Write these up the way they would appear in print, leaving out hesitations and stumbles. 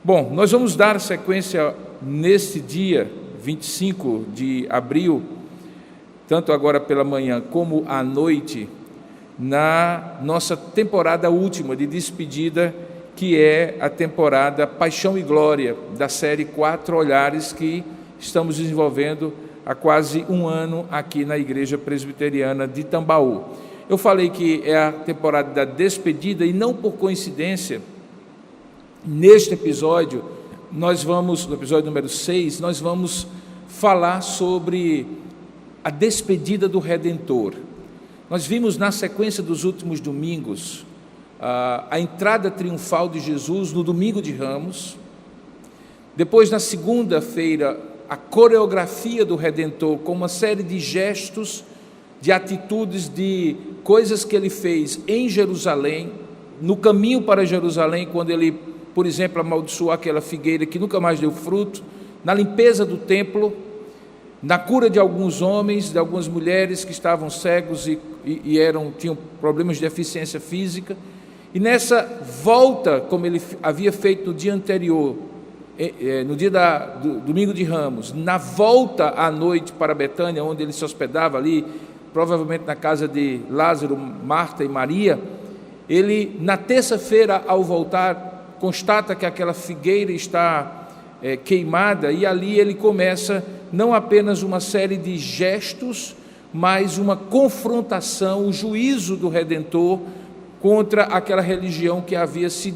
Bom, nós vamos dar sequência neste dia 25 de abril, tanto agora pela manhã como à noite, na nossa temporada última de despedida, que é a temporada Paixão e Glória, da série Quatro Olhares, que estamos desenvolvendo há quase um ano aqui na Igreja Presbiteriana de Tambaú. Eu falei que é a temporada da despedida e não por coincidência, neste episódio, no episódio número 6, nós vamos falar sobre a despedida do Redentor. Nós vimos na sequência dos últimos domingos a entrada triunfal de Jesus no domingo de Ramos, depois na segunda-feira a coreografia do Redentor com uma série de gestos, de atitudes, de coisas que ele fez em Jerusalém, no caminho para Jerusalém, quando ele, por exemplo, amaldiçoou aquela figueira que nunca mais deu fruto, na limpeza do templo, na cura de alguns homens, de algumas mulheres que estavam cegos e tinham problemas de deficiência física, e nessa volta, como ele havia feito no dia anterior, no dia do domingo de Ramos, na volta à noite para Betânia, onde ele se hospedava ali, provavelmente na casa de Lázaro, Marta e Maria, ele, na terça-feira, ao voltar, constata que aquela figueira está queimada, e ali ele começa não apenas uma série de gestos, mas uma confrontação, o juízo do Redentor contra aquela religião que havia se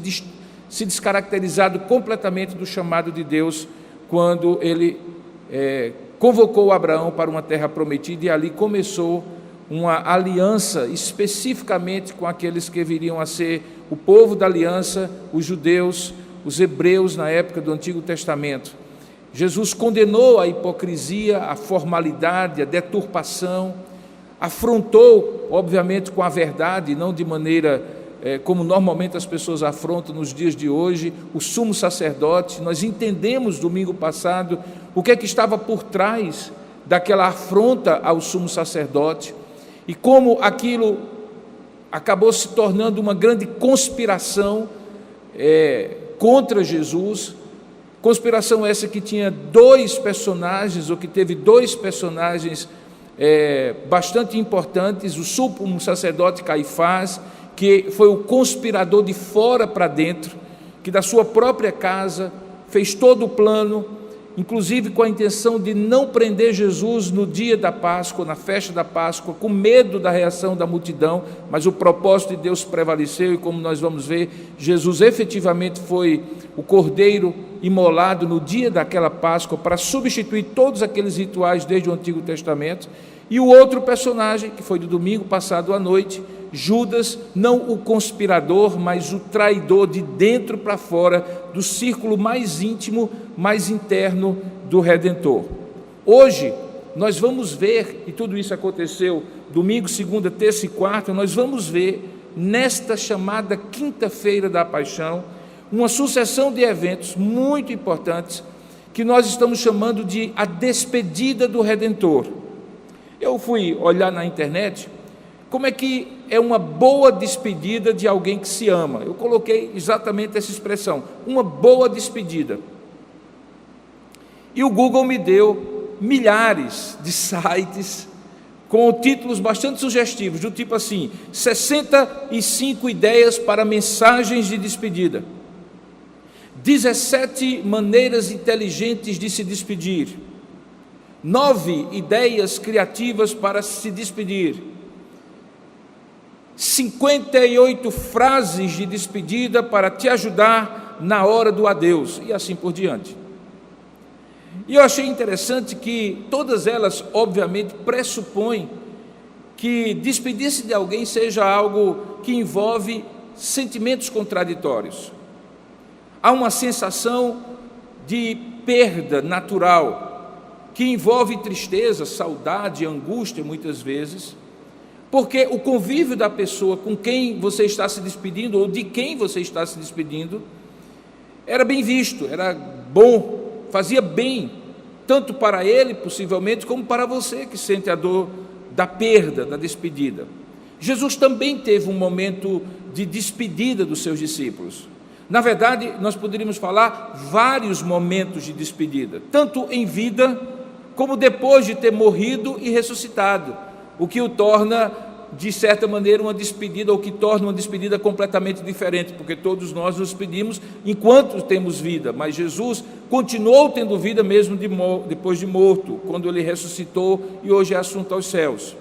descaracterizado completamente do chamado de Deus, quando ele convocou Abraão para uma terra prometida, e ali começou uma aliança especificamente com aqueles que viriam a ser o povo da aliança, os judeus, os hebreus na época do Antigo Testamento. Jesus condenou a hipocrisia, a formalidade, a deturpação, afrontou, obviamente, com a verdade, não de maneira como normalmente as pessoas afrontam nos dias de hoje, o sumo sacerdote. Nós entendemos domingo passado o que é que estava por trás daquela afronta ao sumo sacerdote e como aquilo acabou se tornando uma grande conspiração contra Jesus. Conspiração essa que tinha dois personagens, ou que teve dois personagens bastante importantes: o sumo sacerdote Caifás, que foi o conspirador de fora para dentro, que da sua própria casa fez todo o plano, inclusive com a intenção de não prender Jesus no dia da Páscoa, na festa da Páscoa, com medo da reação da multidão, mas o propósito de Deus prevaleceu, e como nós vamos ver, Jesus efetivamente foi o cordeiro imolado no dia daquela Páscoa para substituir todos aqueles rituais desde o Antigo Testamento. E o outro personagem, que foi do domingo passado à noite, Judas, não o conspirador, mas o traidor de dentro para fora, do círculo mais íntimo, mais interno do Redentor. Hoje, nós vamos ver, e tudo isso aconteceu domingo, segunda, terça e quarta, nós vamos ver, nesta chamada quinta-feira da Paixão, uma sucessão de eventos muito importantes, que nós estamos chamando de a despedida do Redentor. Eu fui olhar na internet como é que é uma boa despedida de alguém que se ama. Eu coloquei exatamente essa expressão, uma boa despedida. E o Google me deu milhares de sites com títulos bastante sugestivos, do tipo assim: 65 ideias para mensagens de despedida, 17 maneiras inteligentes de se despedir, 9 ideias criativas para se despedir, 58 frases de despedida para te ajudar na hora do adeus, e assim por diante. E eu achei interessante que todas elas, obviamente, pressupõem que despedir-se de alguém seja algo que envolve sentimentos contraditórios. Há uma sensação de perda natural, que envolve tristeza, saudade, angústia, muitas vezes, porque o convívio da pessoa com quem você está se despedindo, ou de quem você está se despedindo, era bem visto, era bom, fazia bem, tanto para ele, possivelmente, como para você que sente a dor da perda, da despedida. Jesus também teve um momento de despedida dos seus discípulos. Na verdade, nós poderíamos falar vários momentos de despedida, tanto em vida, como depois de ter morrido e ressuscitado, o que o torna, de certa maneira, uma despedida, ou que torna uma despedida completamente diferente, porque todos nós nos despedimos enquanto temos vida, mas Jesus continuou tendo vida mesmo depois de morto, quando ele ressuscitou e hoje é assunto aos céus.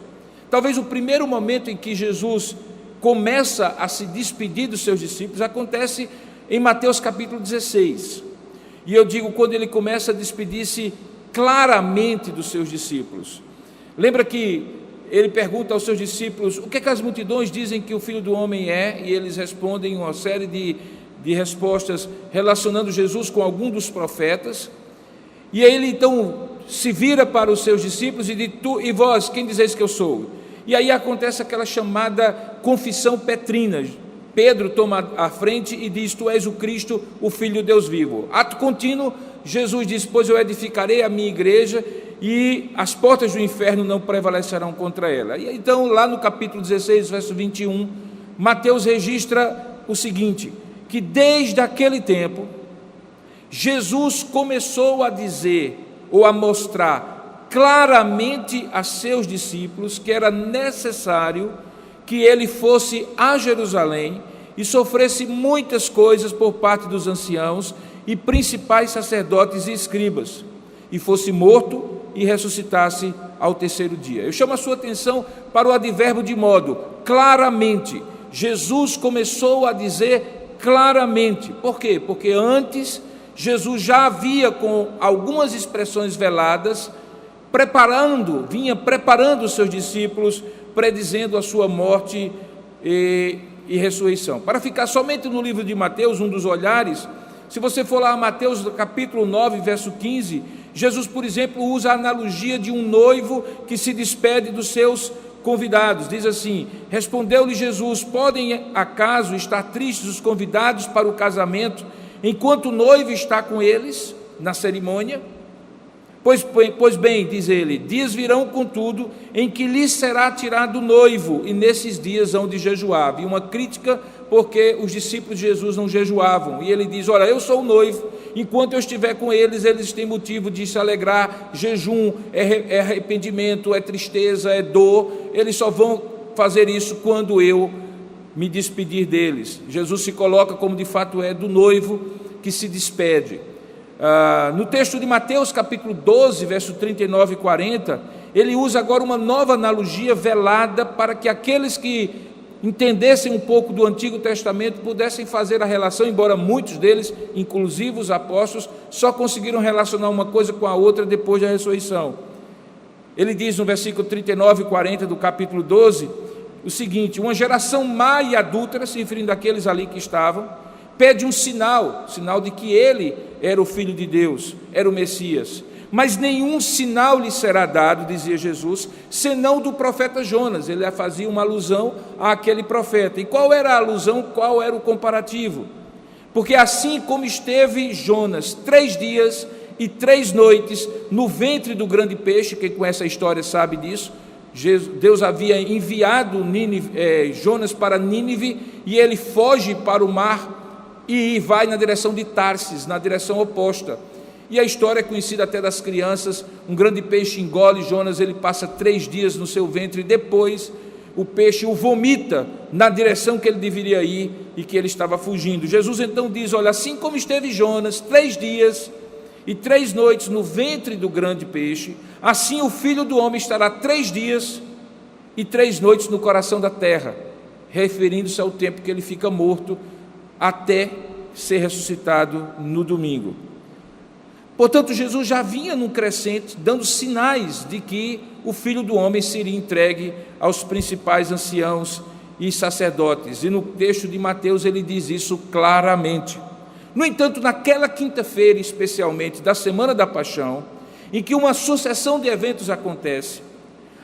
Talvez o primeiro momento em que Jesus começa a se despedir dos seus discípulos acontece em Mateus capítulo 16, e eu digo quando ele começa a despedir-se claramente dos seus discípulos. Lembra que ele pergunta aos seus discípulos: o que é que as multidões dizem que o Filho do Homem é? E eles respondem uma série de respostas relacionando Jesus com algum dos profetas. E aí ele então se vira para os seus discípulos e diz: tu e vós, quem dizeis que eu sou? E aí acontece aquela chamada confissão petrina. Pedro toma a frente e diz: tu és o Cristo, o Filho de Deus vivo. Ato contínuo, Jesus diz: pois eu edificarei a minha igreja e as portas do inferno não prevalecerão contra ela. E então, lá no capítulo 16, verso 21, Mateus registra o seguinte: que desde aquele tempo, Jesus começou a dizer, ou a mostrar claramente a seus discípulos que era necessário que ele fosse a Jerusalém e sofresse muitas coisas por parte dos anciãos e principais sacerdotes e escribas, e fosse morto e ressuscitasse ao terceiro dia. Eu chamo a sua atenção para o advérbio de modo, claramente. Jesus começou a dizer claramente. Por quê? Porque antes Jesus já havia, com algumas expressões veladas, vinha preparando os seus discípulos, predizendo a sua morte e ressurreição. Para ficar somente no livro de Mateus, um dos olhares, se você for lá a Mateus capítulo 9, verso 15, Jesus, por exemplo, usa a analogia de um noivo que se despede dos seus convidados. Diz assim: respondeu-lhe Jesus: podem acaso estar tristes os convidados para o casamento, enquanto o noivo está com eles na cerimônia? Pois bem, diz ele, dias virão, contudo, em que lhes será tirado o noivo, e nesses dias hão de jejuar. E uma crítica, porque os discípulos de Jesus não jejuavam. E ele diz: olha, eu sou o noivo, enquanto eu estiver com eles, eles têm motivo de se alegrar. Jejum é arrependimento, é tristeza, é dor. Eles só vão fazer isso quando eu me despedir deles. Jesus se coloca como de fato é do noivo que se despede. No texto de Mateus capítulo 12, verso 39 e 40, ele usa agora uma nova analogia velada para que aqueles que entendessem um pouco do Antigo Testamento pudessem fazer a relação, embora muitos deles, inclusive os apóstolos, só conseguiram relacionar uma coisa com a outra depois da ressurreição. Ele diz no versículo 39 e 40 do capítulo 12 o seguinte: uma geração má e adúltera, se referindo àqueles ali que estavam, pede um sinal de que ele era o Filho de Deus, era o Messias. Mas nenhum sinal lhe será dado, dizia Jesus, senão do profeta Jonas. Ele fazia uma alusão àquele profeta. E qual era a alusão, qual era o comparativo? Porque assim como esteve Jonas 3 dias e 3 noites no ventre do grande peixe, quem conhece a história sabe disso, Deus havia enviado Jonas para Nínive, e ele foge para o mar e vai na direção de Tarsis, na direção oposta. E a história é conhecida até das crianças: um grande peixe engole Jonas, ele passa 3 dias no seu ventre, e depois o peixe o vomita na direção que ele deveria ir e que ele estava fugindo. Jesus então diz: olha, assim como esteve Jonas 3 dias e 3 noites no ventre do grande peixe, assim o Filho do Homem estará 3 dias e 3 noites no coração da terra, referindo-se ao tempo que ele fica morto até ser ressuscitado no domingo. Portanto, Jesus já vinha num crescente, dando sinais de que o Filho do Homem seria entregue aos principais anciãos e sacerdotes. E no texto de Mateus ele diz isso claramente. No entanto, naquela quinta-feira, especialmente da Semana da Paixão, em que uma sucessão de eventos acontece,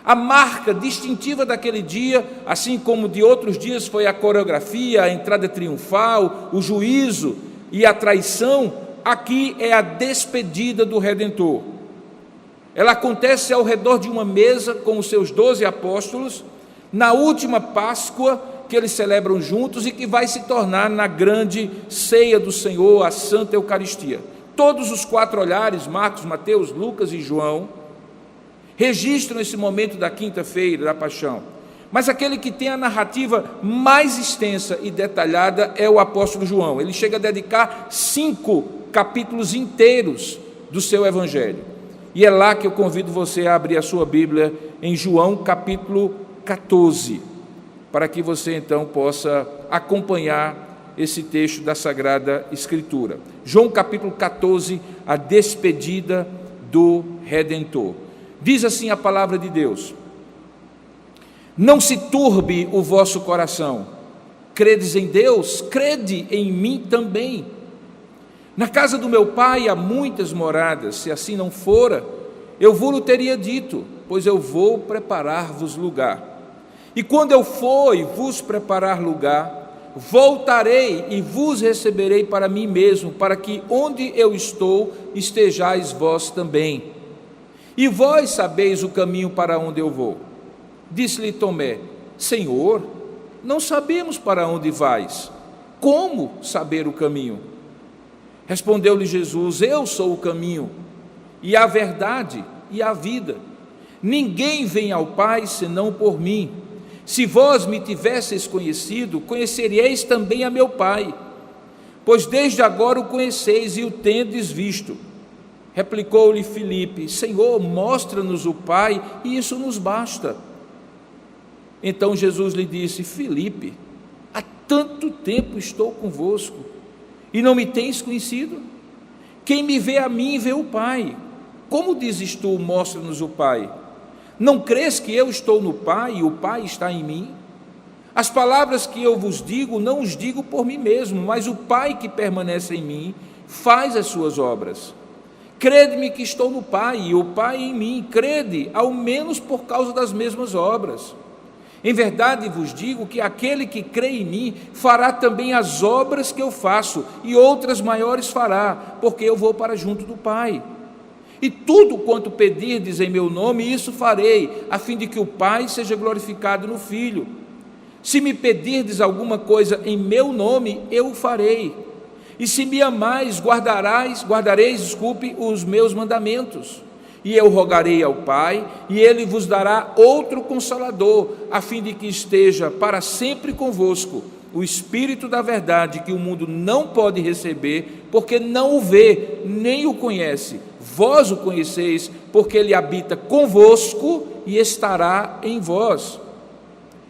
a marca distintiva daquele dia, assim como de outros dias, foi a coreografia, a entrada triunfal, o juízo e a traição. Aqui é a despedida do Redentor. Ela acontece ao redor de uma mesa com os seus 12 apóstolos, na última Páscoa que eles celebram juntos e que vai se tornar na grande ceia do Senhor, a Santa Eucaristia. Todos os 4 olhares, Marcos, Mateus, Lucas e João, registram esse momento da quinta-feira da paixão. Mas aquele que tem a narrativa mais extensa e detalhada é o apóstolo João. Ele chega a dedicar 5 capítulos inteiros do seu evangelho. E é lá que eu convido você a abrir a sua Bíblia em João capítulo 14, para que você então possa acompanhar esse texto da Sagrada Escritura. João capítulo 14, a despedida do Redentor. Diz assim a palavra de Deus: não se turbe o vosso coração, credes em Deus, crede em mim também. Na casa do meu pai há muitas moradas, se assim não fora, eu vou-lo teria dito, pois eu vou preparar-vos lugar. E quando eu for e vos preparar lugar, voltarei e vos receberei para mim mesmo, para que onde eu estou, estejais vós também. E vós sabeis o caminho para onde eu vou. Disse-lhe Tomé: Senhor, não sabemos para onde vais, como saber o caminho? Respondeu-lhe Jesus: eu sou o caminho, e a verdade, e a vida. Ninguém vem ao Pai, senão por mim. Se vós me tivesseis conhecido, conheceríeis também a meu Pai, pois desde agora o conheceis e o tendes visto. Replicou-lhe Filipe: Senhor, mostra-nos o Pai, e isso nos basta. Então Jesus lhe disse: Filipe, há tanto tempo estou convosco, e não me tens conhecido? Quem me vê a mim, vê o Pai. Como dizes tu, mostra-nos o Pai? Não crês que eu estou no Pai, e o Pai está em mim? As palavras que eu vos digo, não os digo por mim mesmo, mas o Pai que permanece em mim, faz as suas obras. Crede-me que estou no Pai, e o Pai em mim. Crede, ao menos por causa das mesmas obras. Em verdade vos digo que aquele que crê em mim fará também as obras que eu faço, e outras maiores fará, porque eu vou para junto do Pai. E tudo quanto pedirdes em meu nome, isso farei, a fim de que o Pai seja glorificado no Filho. Se me pedirdes alguma coisa em meu nome, eu o farei. E se me amais, guardareis os meus mandamentos. E eu rogarei ao Pai, e Ele vos dará outro Consolador, a fim de que esteja para sempre convosco, o Espírito da verdade, que o mundo não pode receber, porque não o vê, nem o conhece. Vós o conheceis, porque Ele habita convosco e estará em vós.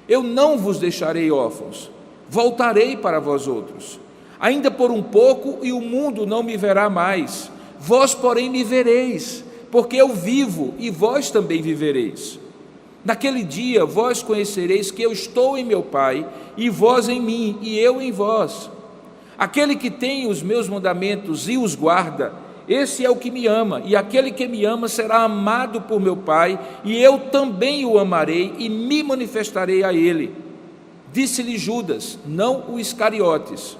Eu não vos deixarei órfãos, voltarei para vós outros. Ainda por um pouco, e o mundo não me verá mais. Vós, porém, me vereis, porque eu vivo, e vós também vivereis. Naquele dia vós conhecereis que eu estou em meu Pai, e vós em mim, e eu em vós. Aquele que tem os meus mandamentos e os guarda, esse é o que me ama, e aquele que me ama será amado por meu Pai, e eu também o amarei, e me manifestarei a ele. Disse-lhe Judas, não o Iscariotes: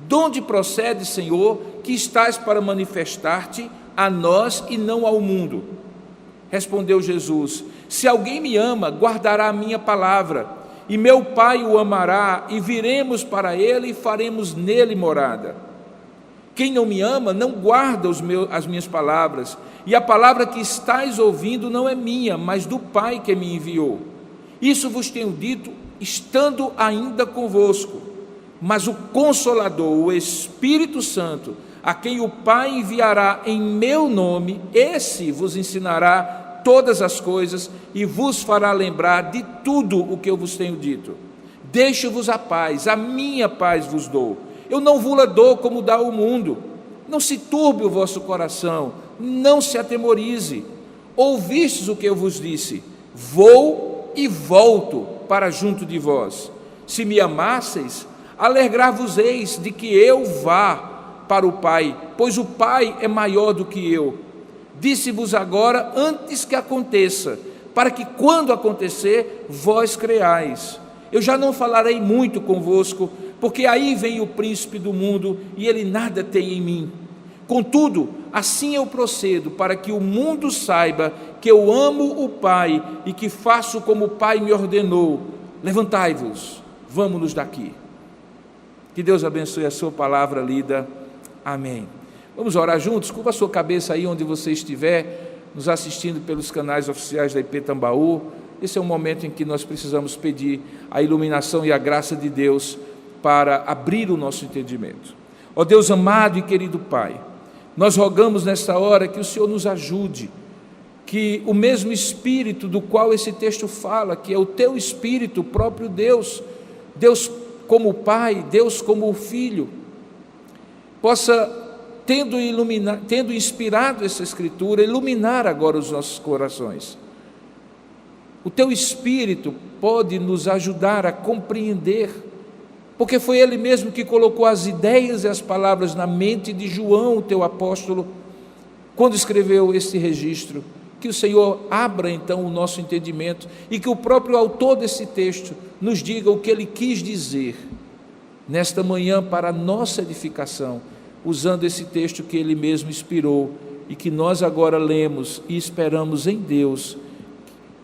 de onde procede, Senhor, que estás para manifestar-te a nós e não ao mundo? Respondeu Jesus: se alguém me ama, guardará a minha palavra, e meu Pai o amará, e viremos para ele e faremos nele morada. Quem não me ama, não guarda as minhas palavras, e a palavra que estáis ouvindo não é minha, mas do Pai que me enviou. Isso vos tenho dito, estando ainda convosco. Mas o Consolador, o Espírito Santo, a quem o Pai enviará em meu nome, esse vos ensinará todas as coisas e vos fará lembrar de tudo o que eu vos tenho dito. Deixo-vos a paz, a minha paz vos dou. Eu não vou-la dou como dá o mundo. Não se turbe o vosso coração, não se atemorize. Ouvistes o que eu vos disse: vou e volto para junto de vós. Se me amasseis, alegrar-vos-eis de que eu vá para o Pai, pois o Pai é maior do que eu. Disse-vos agora antes que aconteça, para que quando acontecer, vós creais. Eu já não falarei muito convosco, porque aí vem o príncipe do mundo, e ele nada tem em mim. Contudo, assim eu procedo, para que o mundo saiba que eu amo o Pai, e que faço como o Pai me ordenou. Levantai-vos, vamos-nos daqui. Que Deus abençoe a sua palavra lida. Amém. Vamos orar juntos? Curva a sua cabeça aí onde você estiver, nos assistindo pelos canais oficiais da IP Tambaú. Esse é um momento em que nós precisamos pedir a iluminação e a graça de Deus para abrir o nosso entendimento. Ó Deus amado e querido Pai, nós rogamos nesta hora que o Senhor nos ajude, que o mesmo Espírito do qual esse texto fala, que é o Teu Espírito, o próprio Deus, Deus como Pai, Deus como Filho, possa, tendo inspirado essa Escritura, iluminar agora os nossos corações. O Teu Espírito pode nos ajudar a compreender, porque foi Ele mesmo que colocou as ideias e as palavras na mente de João, o Teu apóstolo, quando escreveu esse registro. Que o Senhor abra então o nosso entendimento e que o próprio autor desse texto nos diga o que ele quis dizer nesta manhã para a nossa edificação, usando esse texto que ele mesmo inspirou e que nós agora lemos e esperamos em Deus,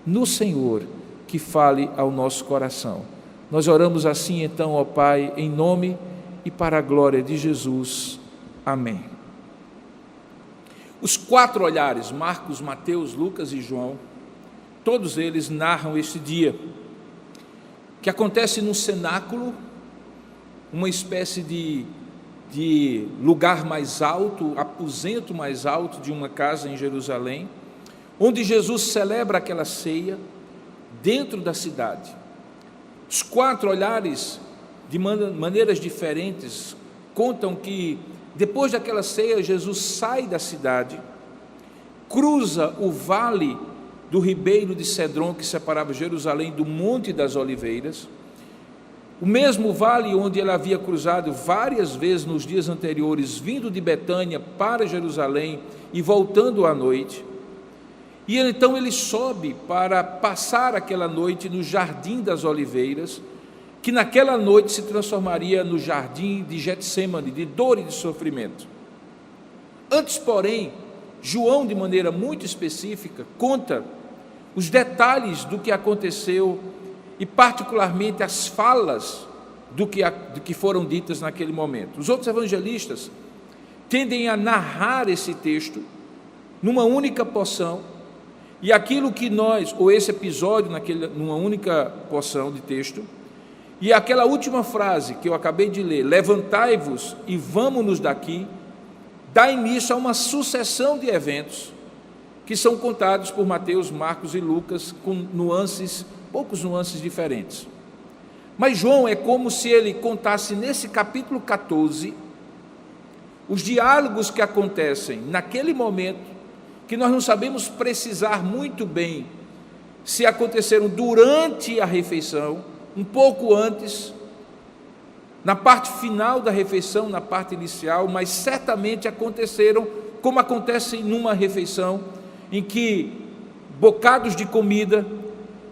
no Senhor, que fale ao nosso coração. Nós oramos assim então, ó Pai, em nome e para a glória de Jesus. Amém. Os 4 olhares, Marcos, Mateus, Lucas e João, todos eles narram este dia, que acontece num cenáculo, uma espécie de lugar mais alto, aposento mais alto de uma casa em Jerusalém, onde Jesus celebra aquela ceia dentro da cidade. Os 4 olhares, de maneiras diferentes, contam que depois daquela ceia, Jesus sai da cidade, cruza o vale do ribeiro de Cedron, que separava Jerusalém do Monte das Oliveiras, o mesmo vale onde ele havia cruzado várias vezes nos dias anteriores, vindo de Betânia para Jerusalém e voltando à noite. E então ele sobe para passar aquela noite no Jardim das Oliveiras, que naquela noite se transformaria no jardim de Getsêmani, de dor e de sofrimento. Antes, porém, João, de maneira muito específica, conta os detalhes do que aconteceu e particularmente as falas do que foram ditas naquele momento. Os outros evangelistas tendem a narrar esse texto numa única porção, e aquilo que ou esse episódio numa única porção de texto, e aquela última frase que eu acabei de ler, levantai-vos e vamos-nos daqui, dá início a uma sucessão de eventos que são contados por Mateus, Marcos e Lucas com poucos nuances diferentes. Mas João é como se ele contasse nesse capítulo 14 os diálogos que acontecem naquele momento, que nós não sabemos precisar muito bem se aconteceram durante a refeição, um pouco antes, na parte final da refeição, na parte inicial, mas certamente aconteceram como acontece numa refeição, em que bocados de comida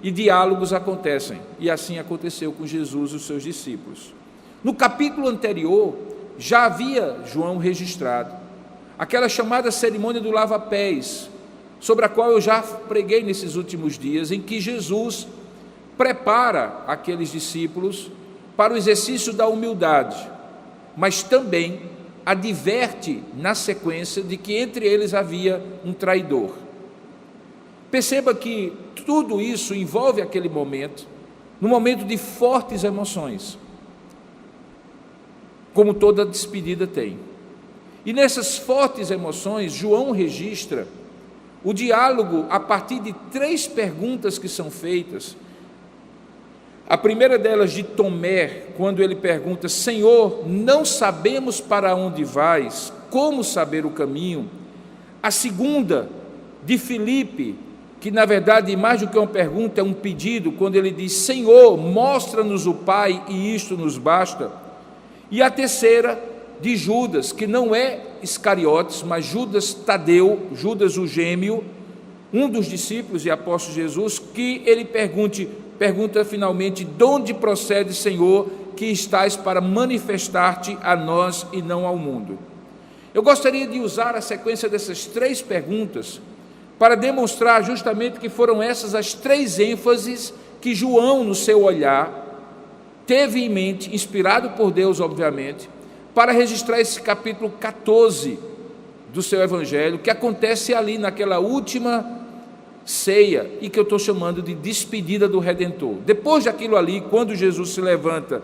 e diálogos acontecem, e assim aconteceu com Jesus e os seus discípulos. No capítulo anterior, já havia João registrado aquela chamada cerimônia do lava-pés, sobre a qual eu já preguei nesses últimos dias, em que Jesus prepara aqueles discípulos para o exercício da humildade, mas também adverte na sequência de que entre eles havia um traidor. Perceba que tudo isso envolve aquele momento, num momento de fortes emoções, como toda despedida tem. E nessas fortes emoções, João registra o diálogo a partir de 3 perguntas que são feitas. A primeira delas de Tomé, quando ele pergunta: Senhor, não sabemos para onde vais, como saber o caminho? A segunda de Filipe, que na verdade mais do que uma pergunta é um pedido, quando ele diz: Senhor, mostra-nos o Pai e isto nos basta. E a terceira de Judas, que não é Iscariotes, mas Judas Tadeu, Judas o gêmeo, um dos discípulos e apóstolos de Jesus, que ele pergunta finalmente: de onde procede, Senhor, que estás para manifestar-te a nós e não ao mundo? Eu gostaria de usar a sequência dessas 3 perguntas para demonstrar justamente que foram essas as 3 ênfases que João, no seu olhar, teve em mente, inspirado por Deus, obviamente, para registrar esse capítulo 14 do seu Evangelho, que acontece ali naquela última ceia, e que eu estou chamando de despedida do Redentor. Depois daquilo ali, quando Jesus se levanta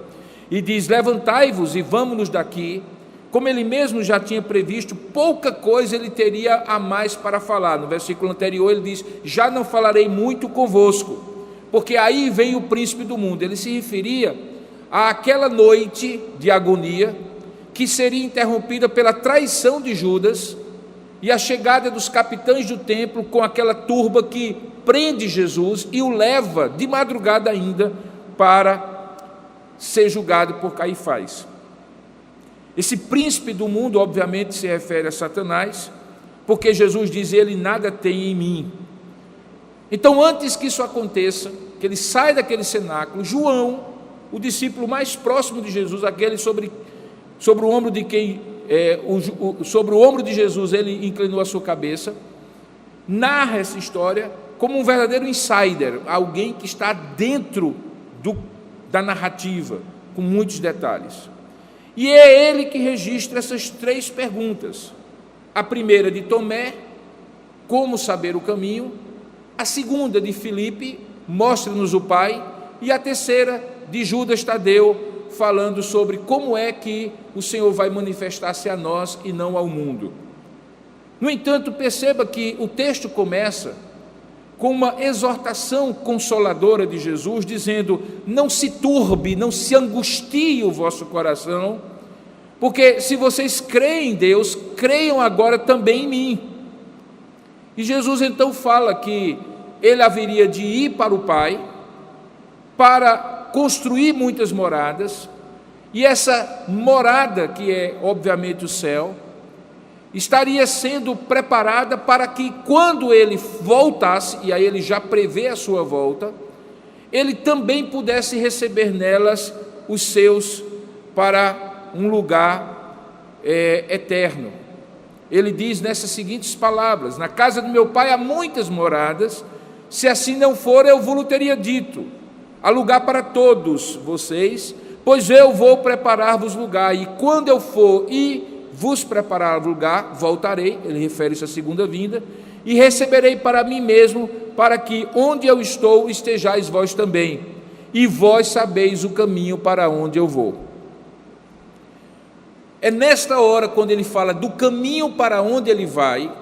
e diz: levantai-vos e vamos-nos daqui, como ele mesmo já tinha previsto, pouca coisa ele teria a mais para falar. No versículo anterior ele diz: já não falarei muito convosco, porque aí vem o príncipe do mundo. Ele se referia àquela noite de agonia, que seria interrompida pela traição de Judas e a chegada dos capitães do templo com aquela turba que prende Jesus e o leva de madrugada ainda para ser julgado por Caifás. Esse príncipe do mundo obviamente se refere a Satanás, porque Jesus diz: ele nada tem em mim. Então, antes que isso aconteça, que ele sai daquele cenáculo, João, o discípulo mais próximo de Jesus, aquele sobre o ombro de quem sobre o ombro de Jesus ele inclinou a sua cabeça, narra essa história como um verdadeiro insider, alguém que está dentro da narrativa, com muitos detalhes. E é ele que registra essas 3 perguntas. A primeira de Tomé: como saber o caminho? A segunda de Filipe: mostra-nos o Pai. E a terceira de Judas Tadeu, falando sobre como é que o Senhor vai manifestar-se a nós e não ao mundo. No entanto, perceba que o texto começa com uma exortação consoladora de Jesus, dizendo: não se turbe, não se angustie o vosso coração, porque se vocês creem em Deus, creiam agora também em mim. E Jesus então fala que ele haveria de ir para o Pai, para construir muitas moradas, e essa morada, que é obviamente o céu, estaria sendo preparada para que, quando ele voltasse, e aí ele já prevê a sua volta, ele também pudesse receber nelas os seus para um lugar eterno. Ele diz nessas seguintes palavras: na casa do meu Pai há muitas moradas, se assim não for, eu vos teria dito: há lugar para todos vocês, pois eu vou preparar-vos lugar, e quando eu for e vos preparar lugar, voltarei, ele refere-se à segunda vinda, e receberei para mim mesmo, para que onde eu estou estejais vós também, e vós sabeis o caminho para onde eu vou. É nesta hora, quando ele fala do caminho para onde ele vai,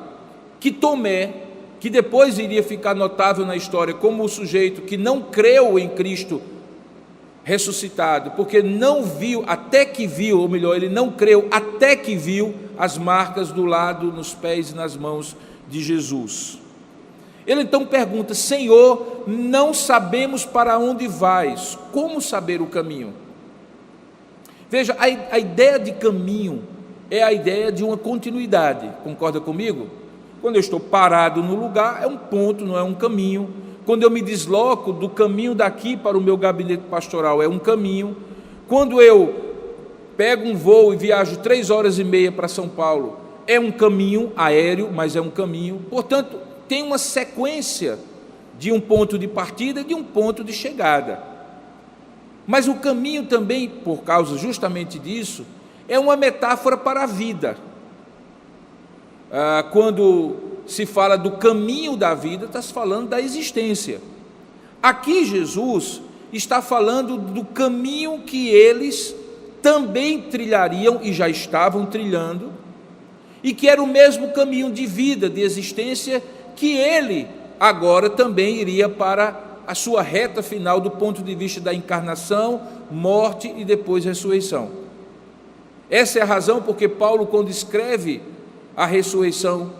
que Tomé, que depois iria ficar notável na história como o sujeito que não creu em Cristo ressuscitado, porque não viu até que viu, ou melhor, ele não creu até que viu as marcas do lado, nos pés e nas mãos de Jesus. Ele então pergunta: Senhor, não sabemos para onde vais, como saber o caminho? Veja, a ideia de caminho é a ideia de uma continuidade, concorda comigo? Quando eu estou parado no lugar, é um ponto, não é um caminho. Quando eu me desloco do caminho daqui para o meu gabinete pastoral, é um caminho. Quando eu pego um voo e viajo 3 horas e meia para São Paulo, é um caminho aéreo, mas é um caminho. Portanto, tem uma sequência de um ponto de partida e de um ponto de chegada. Mas o caminho também, por causa justamente disso, é uma metáfora para a vida. Quando se fala do caminho da vida, está se falando da existência. Aqui Jesus está falando do caminho que eles também trilhariam e já estavam trilhando, e que era o mesmo caminho de vida, de existência, que ele agora também iria para a sua reta final do ponto de vista da encarnação, morte e depois ressurreição. Essa é a razão porque Paulo, quando escreve a ressurreição,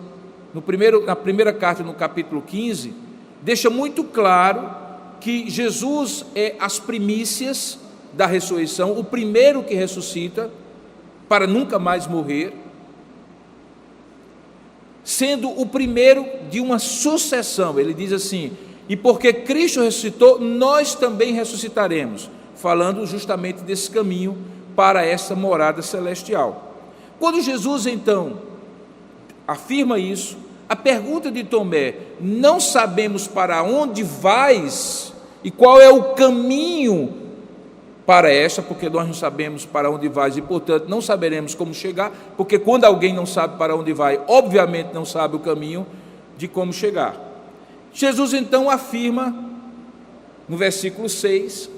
na primeira carta, no capítulo 15, deixa muito claro que Jesus é as primícias da ressurreição, o primeiro que ressuscita para nunca mais morrer, sendo o primeiro de uma sucessão. Ele diz assim: e porque Cristo ressuscitou, nós também ressuscitaremos, falando justamente desse caminho para essa morada celestial. Quando Jesus então afirma isso, a pergunta de Tomé: não sabemos para onde vais e qual é o caminho para esta, porque nós não sabemos para onde vais e, portanto, não saberemos como chegar, porque quando alguém não sabe para onde vai, obviamente não sabe o caminho de como chegar. Jesus então afirma, no versículo 6,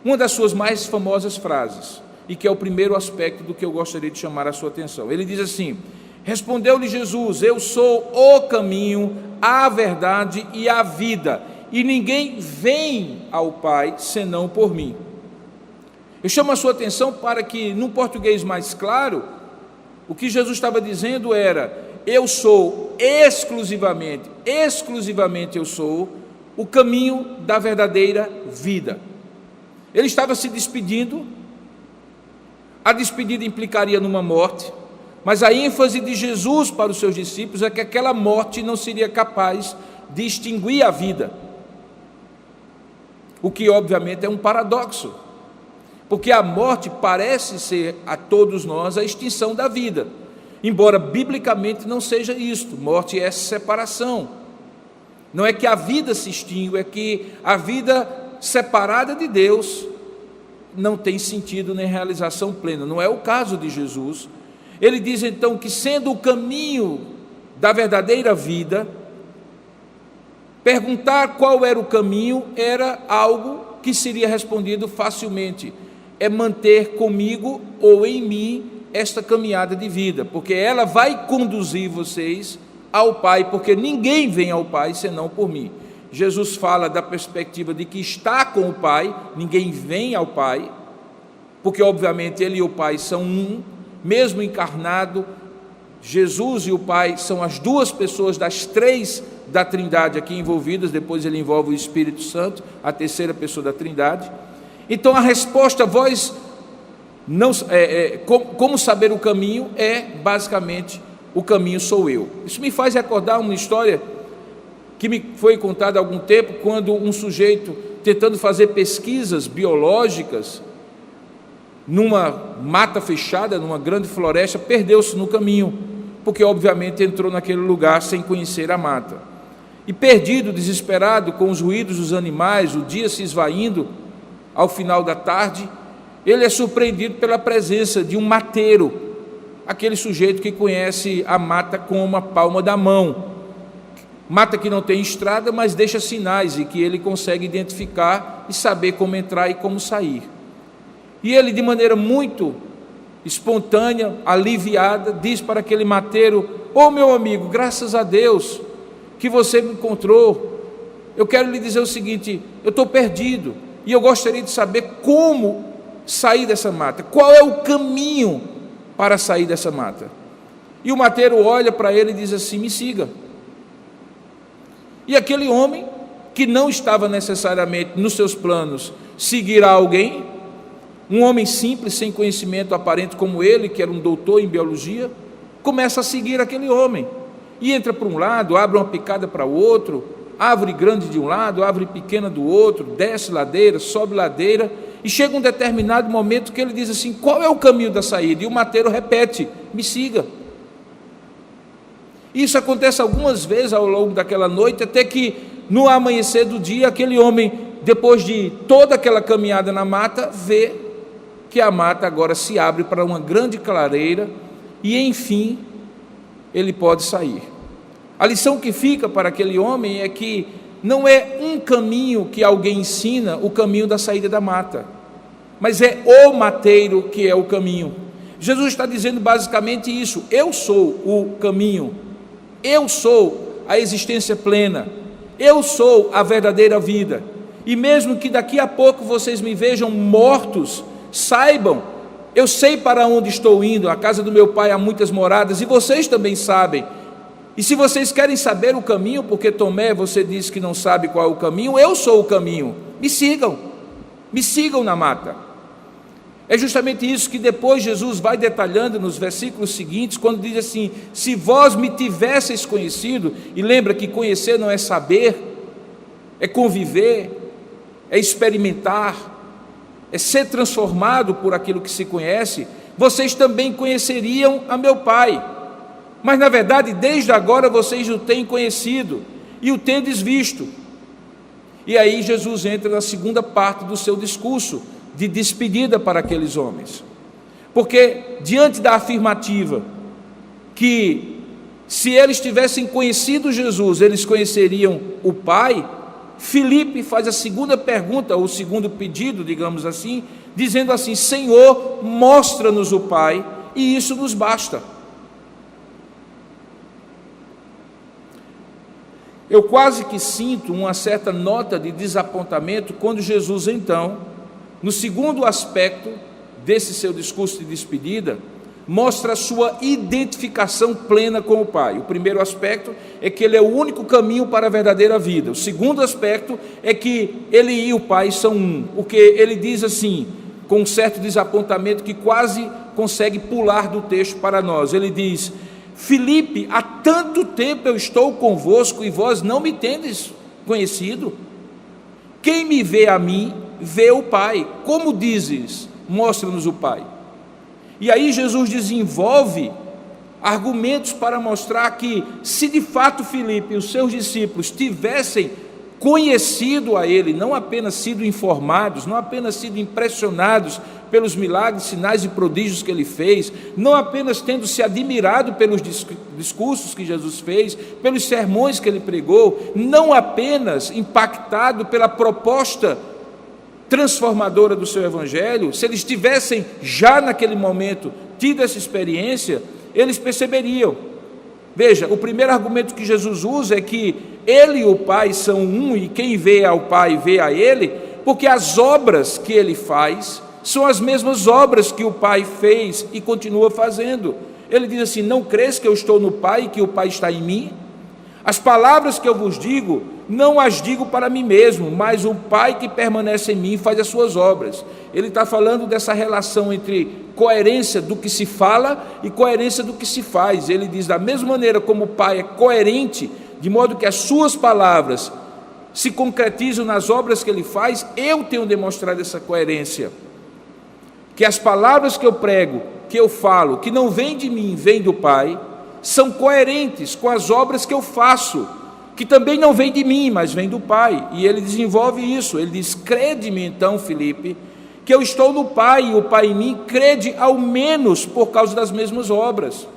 uma das suas mais famosas frases, e que é o primeiro aspecto do que eu gostaria de chamar a sua atenção. Ele diz assim: respondeu-lhe Jesus: eu sou o caminho, a verdade e a vida, e ninguém vem ao Pai senão por mim. Eu chamo a sua atenção para que, num português mais claro, o que Jesus estava dizendo era: eu sou exclusivamente eu sou o caminho da verdadeira vida. Ele estava se despedindo. A despedida implicaria numa morte, mas a ênfase de Jesus para os seus discípulos é que aquela morte não seria capaz de extinguir a vida, o que obviamente é um paradoxo, porque a morte parece ser a todos nós a extinção da vida, embora biblicamente não seja isto. Morte é separação, não é que a vida se extingue, é que a vida separada de Deus não tem sentido nem realização plena. Não é o caso de Jesus. Ele diz então que, sendo o caminho da verdadeira vida, perguntar qual era o caminho era algo que seria respondido facilmente: é manter comigo ou em mim esta caminhada de vida, porque ela vai conduzir vocês ao Pai, porque ninguém vem ao Pai senão por mim. Jesus fala da perspectiva de que está com o Pai, ninguém vem ao Pai, porque obviamente Ele e o Pai são um, mesmo encarnado. Jesus e o Pai são as duas pessoas das três da Trindade aqui envolvidas, depois ele envolve o Espírito Santo, a terceira pessoa da Trindade. Então a resposta, como saber o caminho, é basicamente: o caminho sou eu. Isso me faz recordar uma história que me foi contada há algum tempo, quando um sujeito, tentando fazer pesquisas biológicas numa mata fechada, numa grande floresta, perdeu-se no caminho, porque obviamente entrou naquele lugar sem conhecer a mata. E perdido, desesperado, com os ruídos dos animais, o dia se esvaindo, ao final da tarde, ele é surpreendido pela presença de um mateiro, aquele sujeito que conhece a mata como a palma da mão. Mata que não tem estrada, mas deixa sinais e que ele consegue identificar e saber como entrar e como sair. E ele, de maneira muito espontânea, aliviada, diz para aquele mateiro: ô meu amigo, graças a Deus que você me encontrou. Eu quero lhe dizer o seguinte: eu estou perdido e eu gostaria de saber como sair dessa mata. Qual é o caminho para sair dessa mata? E o mateiro olha para ele e diz assim: me siga. E aquele homem, que não estava necessariamente nos seus planos seguir a alguém, um homem simples, sem conhecimento aparente como ele, que era um doutor em biologia, começa a seguir aquele homem, e entra para um lado, abre uma picada para o outro, árvore grande de um lado, árvore pequena do outro, desce ladeira, sobe ladeira, e chega um determinado momento que ele diz assim: qual é o caminho da saída? E o mateiro repete: me siga. Isso acontece algumas vezes ao longo daquela noite, até que no amanhecer do dia, aquele homem, depois de toda aquela caminhada na mata, vê que a mata agora se abre para uma grande clareira, e enfim ele pode sair. A lição que fica para aquele homem é que não é um caminho que alguém ensina, o caminho da saída da mata, mas é o mateiro que é o caminho. Jesus está dizendo basicamente isso: eu sou o caminho, eu sou a existência plena, eu sou a verdadeira vida, e mesmo que daqui a pouco vocês me vejam mortos, saibam, eu sei para onde estou indo. A casa do meu Pai há muitas moradas, e vocês também sabem. E se vocês querem saber o caminho, porque Tomé, você disse que não sabe qual é o caminho, eu sou o caminho, me sigam na mata. É justamente isso que depois Jesus vai detalhando nos versículos seguintes, quando diz assim: se vós me tivesseis conhecido, e lembra que conhecer não é saber, é conviver, é experimentar, é ser transformado por aquilo que se conhece, vocês também conheceriam a meu Pai. Mas na verdade, desde agora vocês o têm conhecido e o tendes visto. E aí Jesus entra na segunda parte do seu discurso, de despedida para aqueles homens. Porque, diante da afirmativa que, se eles tivessem conhecido Jesus, eles conheceriam o Pai, Filipe faz a segunda pergunta, ou o segundo pedido, digamos assim, dizendo assim: Senhor, mostra-nos o Pai, e isso nos basta. Eu quase que sinto uma certa nota de desapontamento quando Jesus, então, no segundo aspecto desse seu discurso de despedida, mostra a sua identificação plena com o Pai. O primeiro aspecto é que ele é o único caminho para a verdadeira vida. O segundo aspecto é que ele e o Pai são um. O que ele diz assim, com um certo desapontamento que quase consegue pular do texto para nós. Ele diz: Filipe, há tanto tempo eu estou convosco e vós não me tendes conhecido? Quem me vê a mim, vê o Pai. Como dizes, mostra-nos o Pai? E aí Jesus desenvolve argumentos para mostrar que, se de fato Filipe e os seus discípulos tivessem conhecido a ele, não apenas sido informados, não apenas sido impressionados pelos milagres, sinais e prodígios que ele fez, não apenas tendo se admirado pelos discursos que Jesus fez, pelos sermões que ele pregou, não apenas impactado pela proposta transformadora do seu evangelho, se eles tivessem já naquele momento tido essa experiência, eles perceberiam. Veja, o primeiro argumento que Jesus usa é que ele e o Pai são um, e quem vê ao Pai vê a ele, porque as obras que ele faz são as mesmas obras que o Pai fez e continua fazendo. Ele diz assim: não crês que eu estou no Pai e que o Pai está em mim? As palavras que eu vos digo, não as digo para mim mesmo, mas o Pai que permanece em mim faz as suas obras. Ele está falando dessa relação entre coerência do que se fala e coerência do que se faz. Ele diz: da mesma maneira como o Pai é coerente, de modo que as suas palavras se concretizam nas obras que ele faz, eu tenho demonstrado essa coerência. Que as palavras que eu prego, que eu falo, que não vêm de mim, vêm do Pai, são coerentes com as obras que eu faço, que também não vêm de mim, mas vêm do Pai. E ele desenvolve isso. Ele diz: crede-me então, Filipe, que eu estou no Pai e o Pai em mim, crede ao menos por causa das mesmas obras.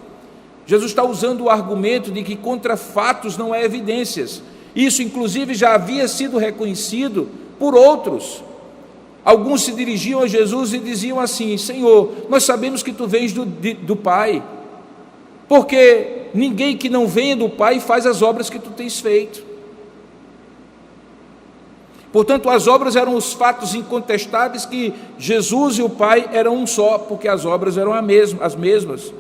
Jesus está usando o argumento de que contra fatos não há evidências. Isso inclusive já havia sido reconhecido por outros. Alguns se dirigiam a Jesus e diziam assim: Senhor, nós sabemos que tu vens do Pai, porque ninguém que não venha do Pai faz as obras que tu tens feito. Portanto, as obras eram os fatos incontestáveis que Jesus e o Pai eram um só, porque as obras eram as mesmas.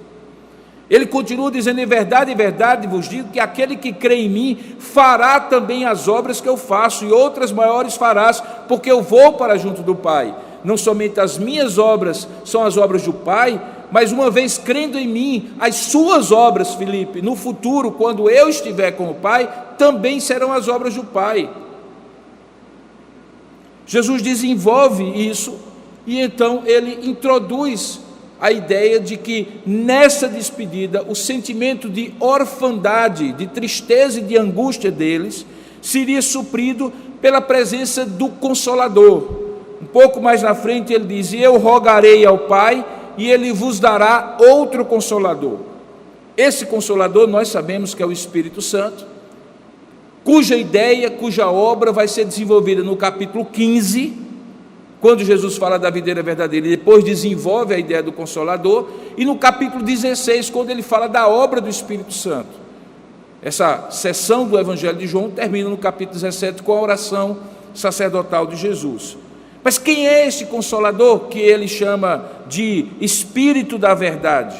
Ele continua dizendo: em verdade vos digo que aquele que crê em mim fará também as obras que eu faço, e outras maiores farás, porque eu vou para junto do Pai. Não somente as minhas obras são as obras do Pai, mas uma vez crendo em mim, as suas obras, Filipe, no futuro, quando eu estiver com o Pai, também serão as obras do Pai. Jesus desenvolve isso, e então ele introduz a ideia de que nessa despedida o sentimento de orfandade, de tristeza e de angústia deles seria suprido pela presença do Consolador. Um pouco mais na frente ele diz: e eu rogarei ao Pai e ele vos dará outro Consolador. Esse Consolador nós sabemos que é o Espírito Santo, cuja ideia, cuja obra vai ser desenvolvida no capítulo 15, quando Jesus fala da videira verdadeira, e depois desenvolve a ideia do Consolador, e no capítulo 16, quando ele fala da obra do Espírito Santo. Essa seção do Evangelho de João termina no capítulo 17 com a oração sacerdotal de Jesus. Mas quem é esse Consolador que ele chama de Espírito da Verdade?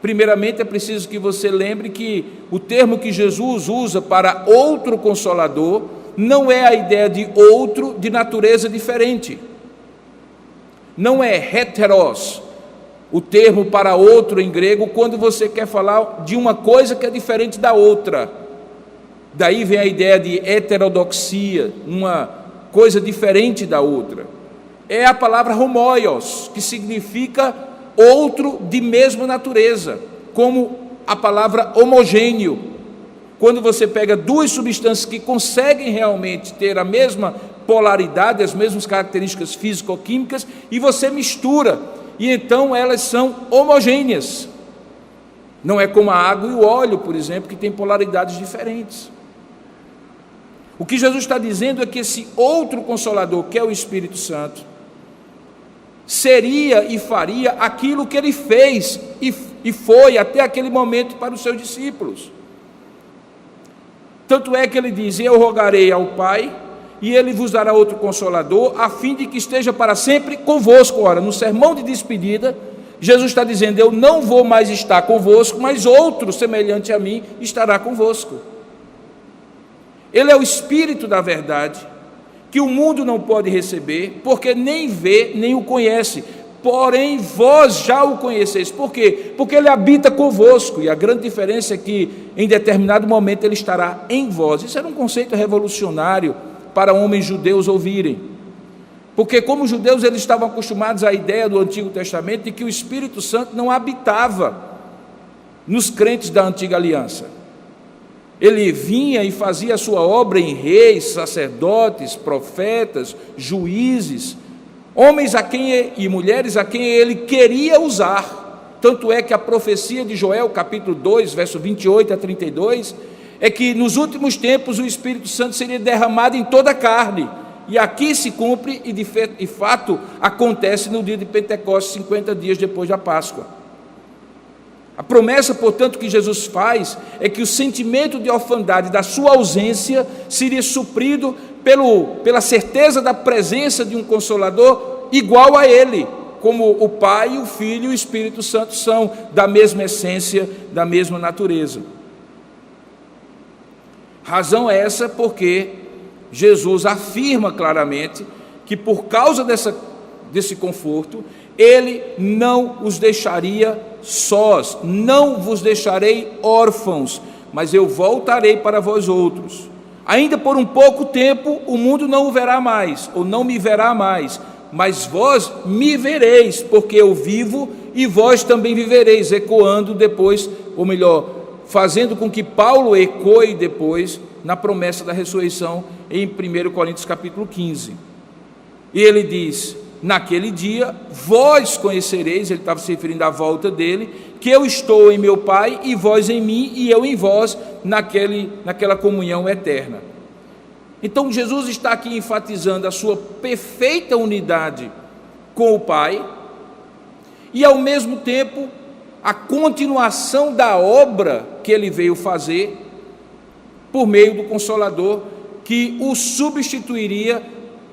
Primeiramente é preciso que você lembre que o termo que Jesus usa para outro Consolador não é a ideia de outro de natureza diferente. Não é heteros, o termo para outro em grego, quando você quer falar de uma coisa que é diferente da outra. Daí vem a ideia de heterodoxia, uma coisa diferente da outra. É a palavra homoios, que significa outro de mesma natureza, como a palavra homogêneo. Quando você pega duas substâncias que conseguem realmente ter a mesma polaridade, as mesmas características físico-químicas, e você mistura, e então elas são homogêneas. Não é como a água e o óleo, por exemplo, que tem polaridades diferentes. O que Jesus está dizendo é que esse outro Consolador, que é o Espírito Santo, seria e faria aquilo que ele fez e foi até aquele momento para os seus discípulos. Tanto é que ele diz: eu rogarei ao Pai, e ele vos dará outro Consolador, a fim de que esteja para sempre convosco. Ora, no sermão de despedida, Jesus está dizendo: eu não vou mais estar convosco, mas outro semelhante a mim estará convosco. Ele é o Espírito da verdade, que o mundo não pode receber, porque nem vê, nem o conhece. Porém, vós já o conheceis. Por quê? Porque ele habita convosco, e a grande diferença é que, em determinado momento, ele estará em vós. Isso era um conceito revolucionário para homens judeus ouvirem. Porque, como judeus, eles estavam acostumados à ideia do Antigo Testamento de que o Espírito Santo não habitava nos crentes da Antiga Aliança. Ele vinha e fazia a sua obra em reis, sacerdotes, profetas, juízes, homens e mulheres a quem ele queria usar. Tanto é que a profecia de Joel, capítulo 2, verso 28 a 32, é que nos últimos tempos o Espírito Santo seria derramado em toda a carne. E aqui se cumpre, e de fato acontece no dia de Pentecostes, 50 dias depois da Páscoa. A promessa, portanto, que Jesus faz é que o sentimento de orfandade da sua ausência seria suprido pela certeza da presença de um Consolador igual a ele, como o Pai, o Filho e o Espírito Santo são da mesma essência, da mesma natureza. Razão é essa porque Jesus afirma claramente que, por causa desse conforto, ele não os deixaria sós. Não vos deixarei órfãos, mas eu voltarei para vós outros. Ainda por um pouco tempo o mundo não o verá mais, ou não me verá mais, mas vós me vereis, porque eu vivo e vós também vivereis, ecoando depois, ou melhor, fazendo com que Paulo ecoe depois na promessa da ressurreição em 1 Coríntios capítulo 15. E ele diz: naquele dia vós conhecereis, ele estava se referindo à volta dele, que eu estou em meu Pai e vós em mim e eu em vós, naquela comunhão eterna. Então Jesus está aqui enfatizando a sua perfeita unidade com o Pai e ao mesmo tempo a continuação da obra que ele veio fazer por meio do Consolador, que o substituiria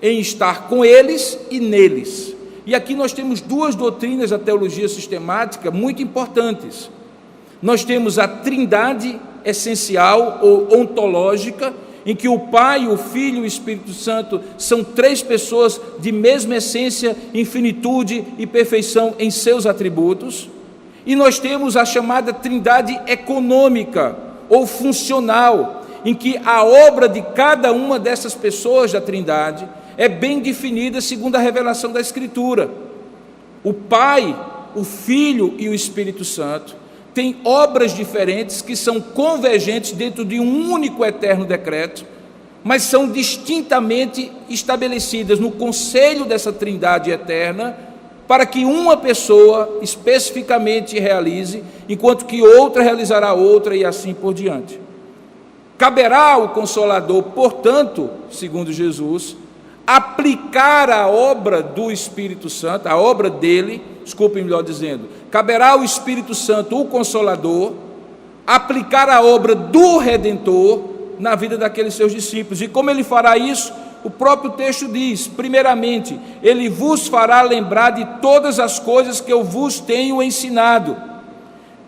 em estar com eles e neles. E aqui nós temos duas doutrinas da teologia sistemática muito importantes. Nós temos a trindade essencial ou ontológica, em que o Pai, o Filho e o Espírito Santo são três pessoas de mesma essência, infinitude e perfeição em seus atributos. E nós temos a chamada trindade econômica ou funcional, em que a obra de cada uma dessas pessoas da trindade é bem definida segundo a revelação da Escritura. O Pai, o Filho e o Espírito Santo têm obras diferentes que são convergentes dentro de um único eterno decreto, mas são distintamente estabelecidas no conselho dessa trindade eterna, para que uma pessoa especificamente realize, enquanto que outra realizará outra, e assim por diante. Caberá ao Consolador, portanto, segundo Jesus, aplicar a obra do Espírito Santo, a obra dele, melhor dizendo, caberá ao Espírito Santo, o Consolador, aplicar a obra do Redentor na vida daqueles seus discípulos. E como ele fará isso? O próprio texto diz: primeiramente, ele vos fará lembrar de todas as coisas que eu vos tenho ensinado.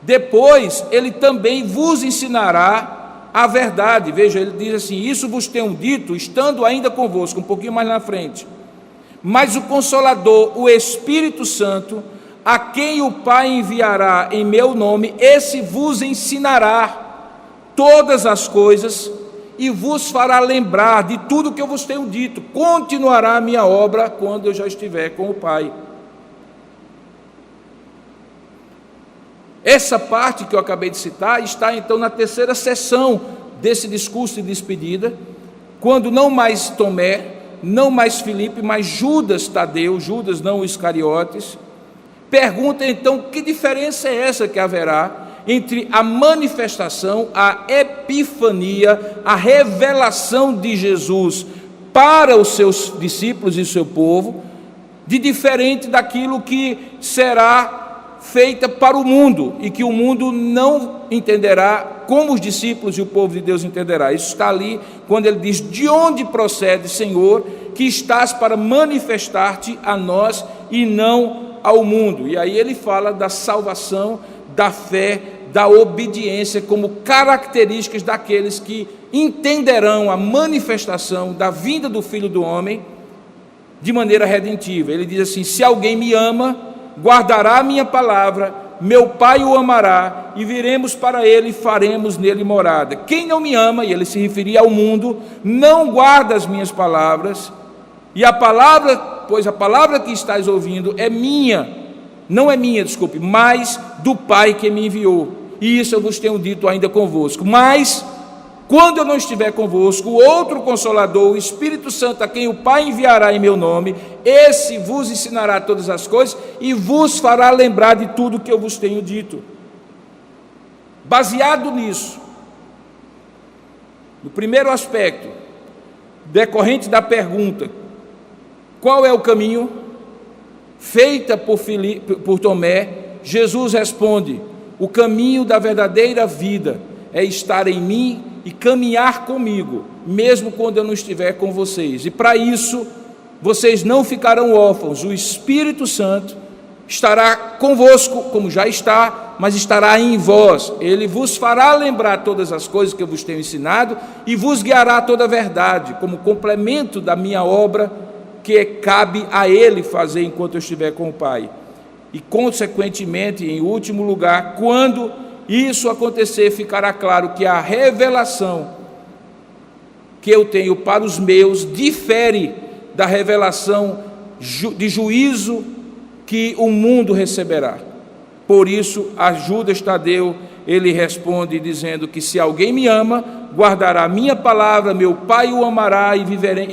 Depois, ele também vos ensinará a verdade. Veja, ele diz assim: isso vos tenho dito, estando ainda convosco, um pouquinho mais na frente. Mas o Consolador, o Espírito Santo, a quem o Pai enviará em meu nome, esse vos ensinará todas as coisas e vos fará lembrar de tudo que eu vos tenho dito. Continuará a minha obra quando eu já estiver com o Pai. Essa parte que eu acabei de citar está então na terceira sessão desse discurso de despedida, quando não mais Tomé, não mais Filipe, mas Judas Tadeu, Judas não o Iscariotes, pergunta então que diferença é essa que haverá entre a manifestação, a epifania, a revelação de Jesus para os seus discípulos e seu povo, de diferente daquilo que será feita para o mundo, e que o mundo não entenderá como os discípulos e o povo de Deus entenderá. Isso está ali quando ele diz: de onde procede, Senhor, que estás para manifestar-te a nós e não ao mundo. E aí ele fala da salvação, da fé, da obediência como características daqueles que entenderão a manifestação da vinda do Filho do Homem de maneira redentiva. Ele diz assim: se alguém me ama, guardará a minha palavra, meu Pai o amará, e viremos para ele e faremos nele morada. Quem não me ama, e ele se referia ao mundo, não guarda as minhas palavras, e a palavra, pois a palavra que estás ouvindo é minha, não é minha, desculpe, mas do Pai que me enviou. E isso eu vos tenho dito ainda convosco. Mas, quando eu não estiver convosco, o outro Consolador, o Espírito Santo, a quem o Pai enviará em meu nome, esse vos ensinará todas as coisas e vos fará lembrar de tudo que eu vos tenho dito. Baseado nisso, no primeiro aspecto, decorrente da pergunta, qual é o caminho? Feita por Tomé, Jesus responde: o caminho da verdadeira vida é estar em mim e caminhar comigo, mesmo quando eu não estiver com vocês. E para isso, vocês não ficarão órfãos. O Espírito Santo estará convosco, como já está, mas estará em vós. Ele vos fará lembrar todas as coisas que eu vos tenho ensinado e vos guiará a toda a verdade, como complemento da minha obra, que cabe a Ele fazer enquanto eu estiver com o Pai. E, consequentemente, em último lugar, quando isso acontecer, ficará claro que a revelação que eu tenho para os meus difere da revelação de juízo que o mundo receberá. Por isso, a Judas Tadeu, ele responde dizendo que se alguém me ama, guardará a minha palavra, meu Pai o amará, e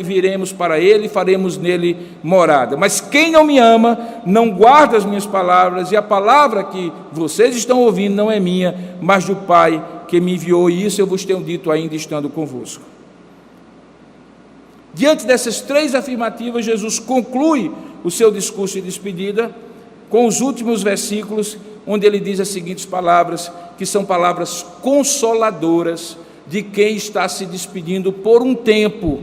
viremos para ele e faremos nele morada. Mas quem não me ama, não guarda as minhas palavras, e a palavra que vocês estão ouvindo não é minha, mas do Pai que me enviou, e isso eu vos tenho dito ainda estando convosco. Diante dessas três afirmativas, Jesus conclui o seu discurso de despedida com os últimos versículos, onde ele diz as seguintes palavras, que são palavras consoladoras de quem está se despedindo por um tempo,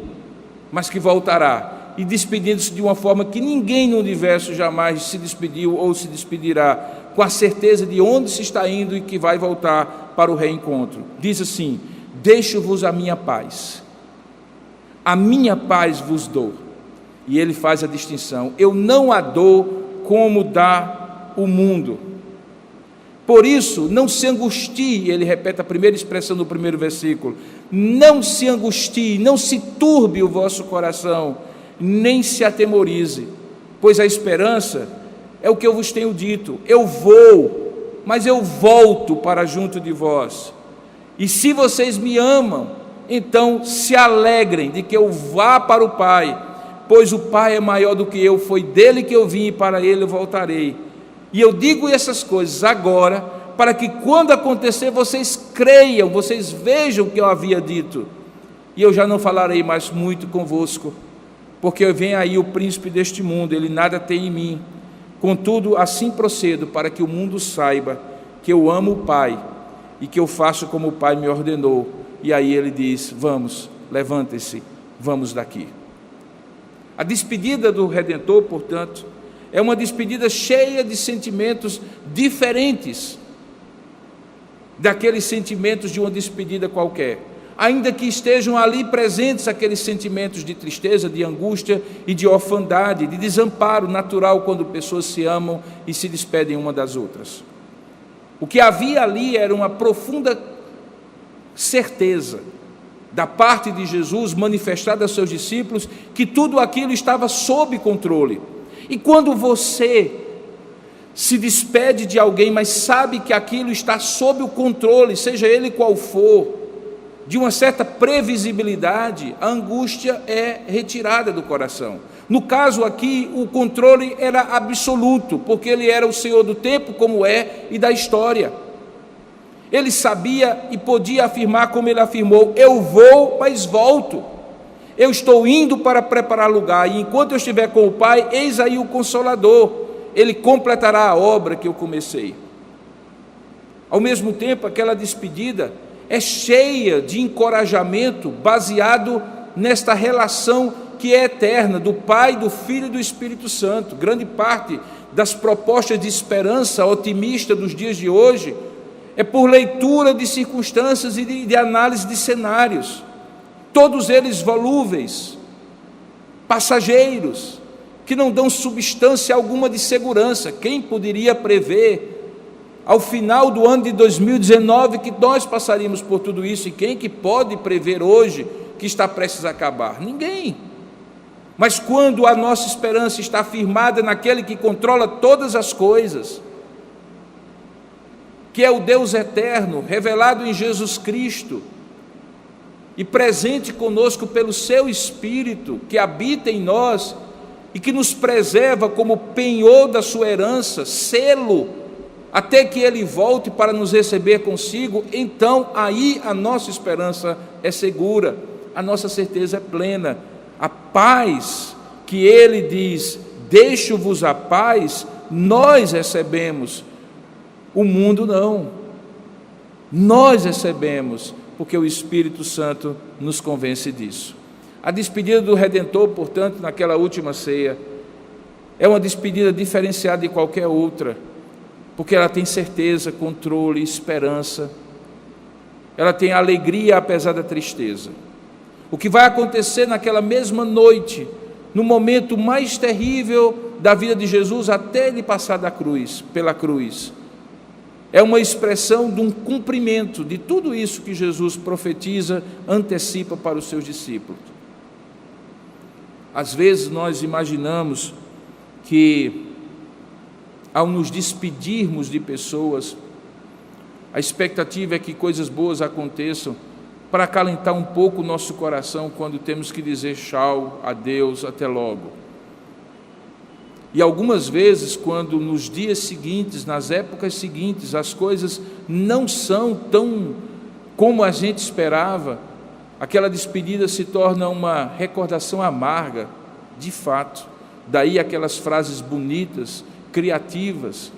mas que voltará, e despedindo-se de uma forma que ninguém no universo jamais se despediu ou se despedirá, com a certeza de onde se está indo e que vai voltar para o reencontro. Diz assim: deixo-vos a minha paz vos dou. E ele faz a distinção: eu não a dou como dá o mundo. Por isso, não se angustie, ele repete a primeira expressão do primeiro versículo, não se angustie, não se turbe o vosso coração, nem se atemorize, pois a esperança é o que eu vos tenho dito: eu vou, mas eu volto para junto de vós. E se vocês me amam, então se alegrem de que eu vá para o Pai, pois o Pai é maior do que eu, foi dele que eu vim e para ele eu voltarei. E eu digo essas coisas agora, para que quando acontecer vocês creiam, vocês vejam o que eu havia dito. E eu já não falarei mais muito convosco, porque vem aí o príncipe deste mundo, ele nada tem em mim. Contudo, assim procedo, para que o mundo saiba que eu amo o Pai, e que eu faço como o Pai me ordenou. E aí ele diz: vamos, levantem-se, vamos daqui. A despedida do Redentor, portanto, é uma despedida cheia de sentimentos diferentes daqueles sentimentos de uma despedida qualquer, ainda que estejam ali presentes aqueles sentimentos de tristeza, de angústia e de orfandade, de desamparo natural quando pessoas se amam e se despedem uma das outras. O que havia ali era uma profunda certeza da parte de Jesus, manifestada aos seus discípulos, que tudo aquilo estava sob controle. E quando você se despede de alguém, mas sabe que aquilo está sob o controle, seja ele qual for, de uma certa previsibilidade, a angústia é retirada do coração. No caso aqui, o controle era absoluto, porque ele era o Senhor do tempo, como é, e da história. Ele sabia e podia afirmar como ele afirmou: eu vou, mas volto. Eu estou indo para preparar lugar, e enquanto eu estiver com o Pai, eis aí o Consolador. Ele completará a obra que eu comecei. Ao mesmo tempo, aquela despedida é cheia de encorajamento, baseado nesta relação que é eterna, do Pai, do Filho e do Espírito Santo. Grande parte das propostas de esperança otimista dos dias de hoje é por leitura de circunstâncias e de análise de cenários, todos eles volúveis, passageiros, que não dão substância alguma de segurança. Quem poderia prever ao final do ano de 2019 que nós passaríamos por tudo isso? E quem que pode prever hoje que está prestes a acabar? Ninguém. Mas quando a nossa esperança está firmada naquele que controla todas as coisas, que é o Deus eterno, revelado em Jesus Cristo, e presente conosco pelo seu Espírito, que habita em nós, e que nos preserva como penhor da sua herança, selo, até que Ele volte para nos receber consigo, então aí a nossa esperança é segura, a nossa certeza é plena. A paz que Ele diz, deixo-vos a paz, nós recebemos, o mundo não. Nós recebemos, porque o Espírito Santo nos convence disso. A despedida do Redentor, portanto, naquela última ceia, é uma despedida diferenciada de qualquer outra, porque ela tem certeza, controle, esperança, ela tem alegria apesar da tristeza. O que vai acontecer naquela mesma noite, no momento mais terrível da vida de Jesus, até ele passar pela cruz, é uma expressão de um cumprimento de tudo isso que Jesus profetiza, antecipa para os seus discípulos. Às vezes nós imaginamos que, ao nos despedirmos de pessoas, a expectativa é que coisas boas aconteçam para acalentar um pouco o nosso coração quando temos que dizer tchau, adeus, até logo. E algumas vezes, quando nos dias seguintes, nas épocas seguintes, as coisas não são tão como a gente esperava, aquela despedida se torna uma recordação amarga, de fato. Daí aquelas frases bonitas, criativas,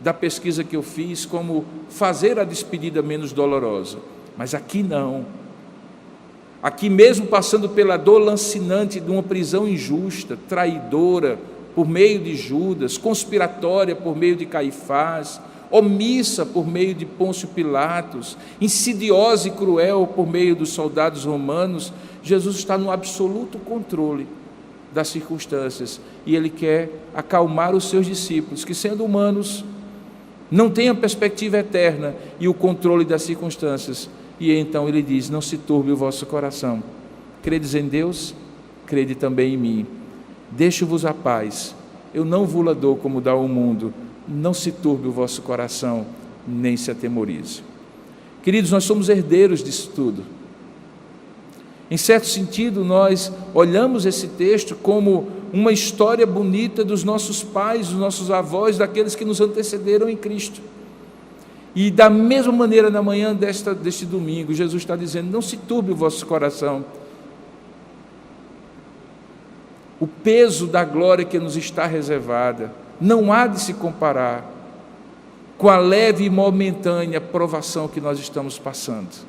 da pesquisa que eu fiz, como fazer a despedida menos dolorosa. Mas aqui não. Aqui mesmo passando pela dor lancinante de uma prisão injusta, traidora, por meio de Judas, conspiratória por meio de Caifás, omissa por meio de Pôncio Pilatos, insidiosa e cruel por meio dos soldados romanos, Jesus está no absoluto controle das circunstâncias, e Ele quer acalmar os seus discípulos, que sendo humanos, não têm a perspectiva eterna e o controle das circunstâncias, e então Ele diz: não se turbe o vosso coração, credes em Deus, crede também em mim, deixo-vos a paz, eu não vou-la dou como dá o mundo, não se turbe o vosso coração, nem se atemorize. Queridos, nós somos herdeiros disso tudo. Em certo sentido, nós olhamos esse texto como uma história bonita dos nossos pais, dos nossos avós, daqueles que nos antecederam em Cristo. E da mesma maneira, na manhã deste domingo, Jesus está dizendo: não se turbe o vosso coração. O peso da glória que nos está reservada não há de se comparar com a leve e momentânea provação que nós estamos passando.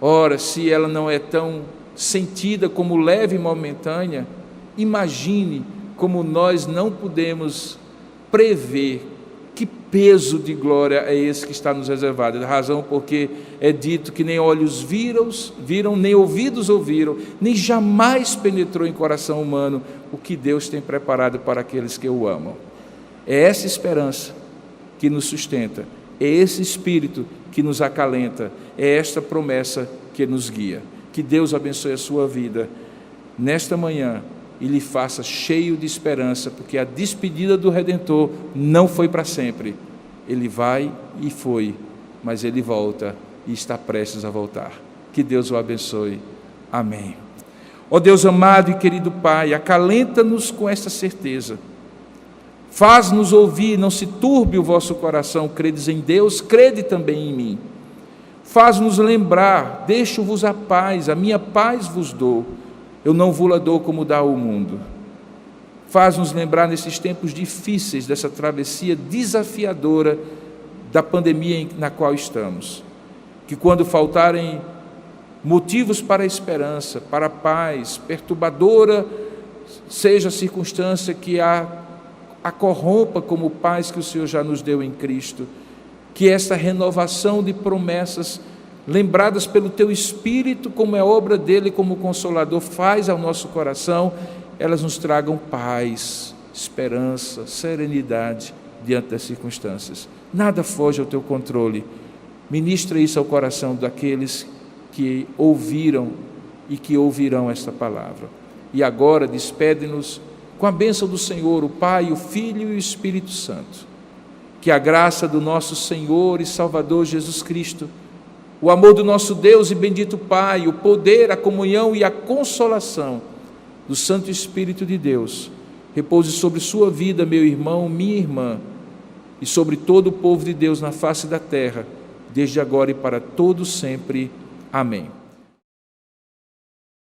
Ora, se ela não é tão sentida como leve e momentânea, imagine como nós não podemos prever que peso de glória é esse que está nos reservado. A razão porque é dito que nem olhos viram, nem ouvidos ouviram, nem jamais penetrou em coração humano o que Deus tem preparado para aqueles que o amam. É essa esperança que nos sustenta, é esse Espírito que nos acalenta, é esta promessa que nos guia. Que Deus abençoe a sua vida nesta manhã e lhe faça cheio de esperança, porque a despedida do Redentor não foi para sempre. Ele vai e foi, mas Ele volta e está prestes a voltar. Que Deus o abençoe. Amém. Ó Deus amado e querido Pai, acalenta-nos com esta certeza. Faz-nos ouvir, não se turbe o vosso coração. Credes em Deus, crede também em mim. Faz-nos lembrar, deixo-vos a paz, a minha paz vos dou. Eu não vou-la dou como dá o mundo. Faz-nos lembrar nesses tempos difíceis, dessa travessia desafiadora da pandemia na qual estamos. Que quando faltarem motivos para a esperança, para a paz, perturbadora seja a circunstância que a corrompa como paz que o Senhor já nos deu em Cristo, que esta renovação de promessas, lembradas pelo Teu Espírito, como é obra dEle, como Consolador, faz ao nosso coração, elas nos tragam paz, esperança, serenidade diante das circunstâncias. Nada foge ao Teu controle. Ministra isso ao coração daqueles que ouviram e que ouvirão esta palavra. E agora despede-nos com a bênção do Senhor, o Pai, o Filho e o Espírito Santo. Que a graça do nosso Senhor e Salvador Jesus Cristo, o amor do nosso Deus e bendito Pai, o poder, a comunhão e a consolação do Santo Espírito de Deus, repouse sobre sua vida, meu irmão, minha irmã, e sobre todo o povo de Deus na face da terra, desde agora e para todo sempre. Amém.